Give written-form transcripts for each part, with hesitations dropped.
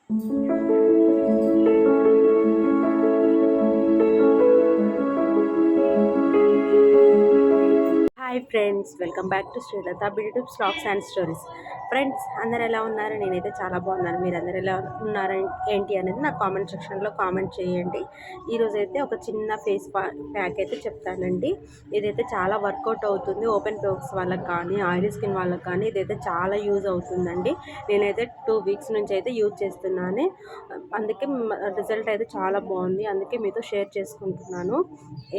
Hi friends, welcome back to Srilatha beauty tips vlogs and stories. Friends, అందరు ఎలా ఉన్నారు? నేనైతే చాలా బాగున్నాను. మీరు అందరు ఎలా ఉన్నారు ఏంటి అనేది నా కామెంట్ సెక్షన్లో కామెంట్ చేయండి. ఈరోజైతే ఒక చిన్న ఫేస్ ప్యాక్ అయితే చెప్తానండి. ఇదైతే చాలా వర్కౌట్ అవుతుంది. ఓపెన్ పోర్స్ వాళ్ళకి కానీ, ఆయిలీ స్కిన్ వాళ్ళకి కానీ ఇదైతే చాలా యూజ్ అవుతుందండి. నేనైతే 2 వీక్స్ నుంచి అయితే యూజ్ చేస్తున్నాను. అందుకే రిజల్ట్ అయితే చాలా బాగుంది. అందుకే మీతో షేర్ చేసుకుంటున్నాను.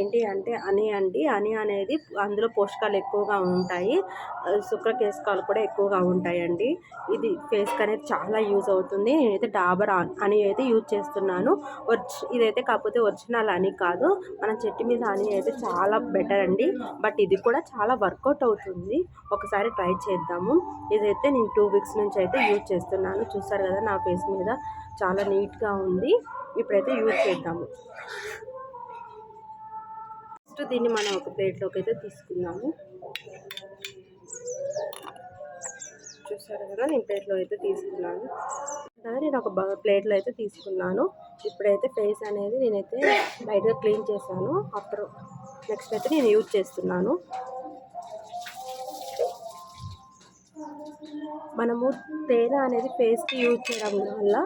ఏంటి అంటే హనీ అనేది అందులో పోషకాలు ఎక్కువగా ఉంటాయి. శుక్రకేశకాలు కూడా ఎక్కువగా ఉంటాయండి. ఇది ఫేస్కి అనేది చాలా యూజ్ అవుతుంది. నేనైతే డాబర్ హనీ అయితే యూజ్ చేస్తున్నాను. ఇదైతే కాకపోతే ఒరిజినల్ హనీ కాదు, మన చెట్టు మీద హనీ అయితే చాలా బెటర్ అండి. బట్ ఇది కూడా చాలా వర్కౌట్ అవుతుంది. ఒకసారి ట్రై చేద్దాము. ఇదైతే నేను 2 వీక్స్ నుంచి అయితే యూజ్ చేస్తున్నాను. చూసారు కదా, నా ఫేస్ మీద చాలా నీట్గా ఉంది. ఇప్పుడైతే యూజ్ చేద్దాము. ఫస్ట్ దీన్ని మనం ఒక ప్లేట్లోకి అయితే తీసుకుందాము. చూసారు కదా, నేను ప్లేట్లో అయితే తీసుకున్నాను కదా. నేను ఒక ప్లేట్లో అయితే తీసుకున్నాను. ఇప్పుడైతే ఫేస్ అనేది నేనైతే బయటగా క్లీన్ చేశాను. నెక్స్ట్ అయితే నేను యూజ్ చేస్తున్నాను. మనము తేనె అనేది ఫేస్కి యూజ్ చేయడం వల్ల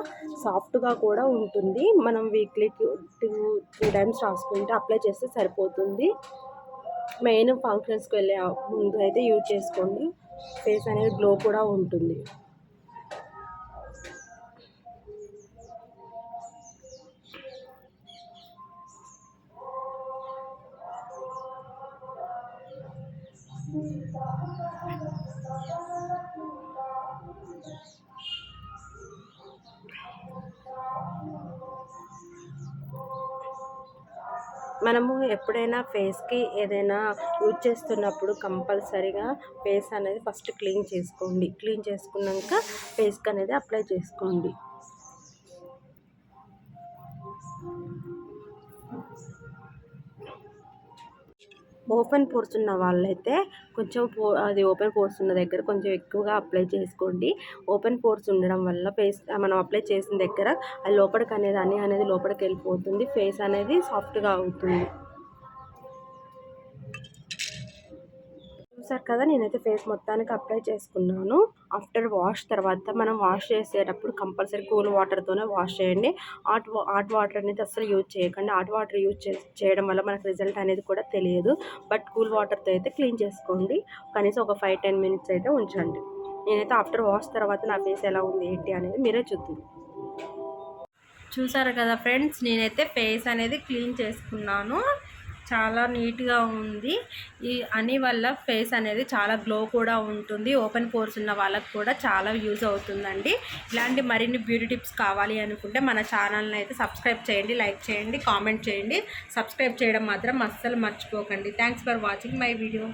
సాఫ్ట్గా కూడా ఉంటుంది. మనం వీక్లీకి 2-3 టైమ్స్ రాసుకుంటే అప్లై చేస్తే సరిపోతుంది. మెయిన్ ఫంక్షన్స్కి వెళ్ళే ముందు అయితే యూజ్ చేసుకోండి. ఫేస్ అనేది గ్లో కూడా ఉంటుంది. మనము ఎప్పుడైనా ఫేస్కి ఏదైనా యూజ్ చేస్తున్నప్పుడు కంపల్సరీగా ఫేస్ అనేది ఫస్ట్ క్లీన్ చేసుకోండి. క్లీన్ చేసుకున్నాక ఫేస్కి అనేది అప్లై చేసుకోండి. ఓపెన్ పోర్స్ ఉన్న వాళ్ళైతే కొంచెం అది ఓపెన్ పోర్స్ ఉన్న దగ్గర కొంచెం ఎక్కువగా అప్లై చేసుకోండి. ఓపెన్ పోర్స్ ఉండడం వల్ల ఫేస్ మనం అప్లై చేసిన దగ్గర అది లోపలికి అనేది లోపలికి వెళ్ళిపోతుంది. ఫేస్ అనేది సాఫ్ట్గా అవుతుంది. చూసారు కదా, నేనైతే ఫేస్ మొత్తానికి అప్లై చేసుకున్నాను. ఆఫ్టర్ వాష్ తర్వాత మనం వాష్ చేసేటప్పుడు కంపల్సరీ కూల్ వాటర్తోనే వాష్ చేయండి. హాట్ వాటర్ అనేది అస్సలు యూజ్ చేయకండి. హాట్ వాటర్ యూజ్ చేయడం వల్ల మనకు రిజల్ట్ అనేది కూడా తెలియదు. బట్ కూల్ వాటర్తో అయితే క్లీన్ చేసుకోండి. కనీసం ఒక 5-10 మినిట్స్ అయితే ఉంచండి. నేనైతే ఆఫ్టర్ వాష్ తర్వాత నా ఫేస్ ఎలా ఉంది ఏంటి అనేది మీరే చూద్దాం. చూసారు కదా ఫ్రెండ్స్, నేనైతే ఫేస్ అనేది క్లీన్ చేసుకున్నాను. చాలా నీట్గా ఉంది. ఈ హనీ వల్ల ఫేస్ అనేది చాలా గ్లో కూడా ఉంటుంది. ఓపెన్ పోర్స్ ఉన్న వాళ్ళకు కూడా చాలా యూజ్ అవుతుందండి. ఇలాంటి మరిన్ని బ్యూటీ టిప్స్ కావాలి అనుకుంటే మన ఛానల్ని అయితే సబ్స్క్రైబ్ చేయండి, లైక్ చేయండి, కామెంట్ చేయండి. సబ్స్క్రైబ్ చేయడం మాత్రం అస్సలు మర్చిపోకండి. Thanks for watching my video.